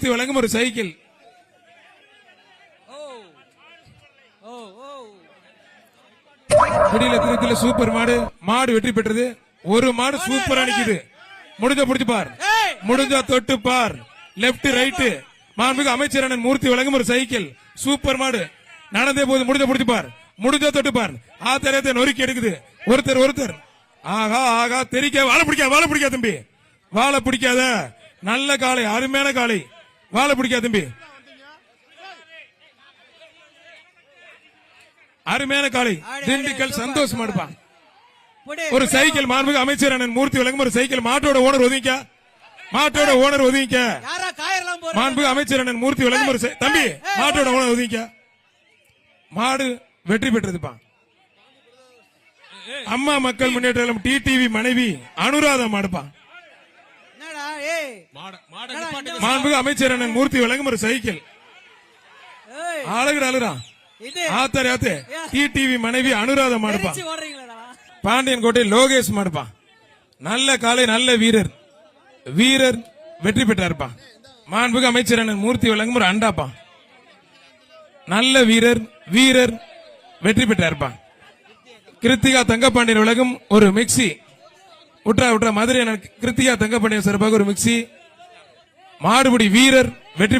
மூர்த்தி வழங்கும் ஒரு cycle. திருத்தில super மாடு. மாடு வெற்றி பெற்றது. ஒரு மாடு சூப்பரா நிக்குது. முடிஞ்ச புடிச்சு பார், முடிஞ்சா தொட்டு பார். Left right. மாண்புமிகு அமைச்சர் அண்ணன் மூர்த்தி வழங்கும் ஒரு சைக்கிள். சூப்பர் மாடு நடந்தே போது. முடிஞ்ச புடிச்சு பார், முடிஞ்சா தொட்டு பார். ஆத்தரத்தை நொறுக்கி எடுக்குது. ஒருத்தர் ஆகா ஆகா தெரிக்க. வாழை பிடிக்காத தம்பி, வாழை பிடிக்காத. நல்ல காளை, அருமையான காளை. வாழை பிடிக்காத தம்பி, அருமையான காளை. திண்டுக்கல் சந்தோஷ் மாடுப்பான். ஒரு சைக்கிள். மாண்புமிகு அமைச்சர் அண்ணன் மூர்த்தி வழங்கும் ஒரு சைக்கிள். மாட்டோட ஓனர் ஒதுங்கிக்க, மாட்டோட ஓனர் ஒதுங்கிக்க. மாண்புமிகு அமைச்சர் அண்ணன் மூர்த்தி வழங்கும் ஒரு தம்பி, மாட்டோட ஓனர் ஒதுங்கிக்க. மாடு வெற்றி பெற்றதுப்பா. அம்மா மக்கள் முன்னேற்றம் டிடிவி மனைவி அனுராதா மாடுப்பா. மாண்புமிகு அமைச்சர் அண்ணன் மூர்த்தி வழங்கும் ஒரு சைக்கிள். அழகுடா ஆத்தே டிடிவி மனைவி அனுராதா மாடுப்பா. பாண்டியன் கோட்டை லோகேஷ் மாடுப்பா. நல்ல காலை, நல்ல வீரர். வீரர் வெற்றி பெற்றாருப்பா. மாண்புமிகு அமைச்சர் அண்ணன் மூர்த்தி வழங்கும் ஒரு அண்டாப்பா. நல்ல வீரர். வீரர் வெற்றி பெற்றாருப்பா. கிருத்திகா தங்கப்பாண்டியன் உலகம் ஒரு மிக்சி. உட்ரா மதுரை கிருத்திகா தங்கப்பாண்டியன் சிறப்பாக ஒரு மிக்சி. மாடுபிடி வீரர் வெற்றி பெற்றார்.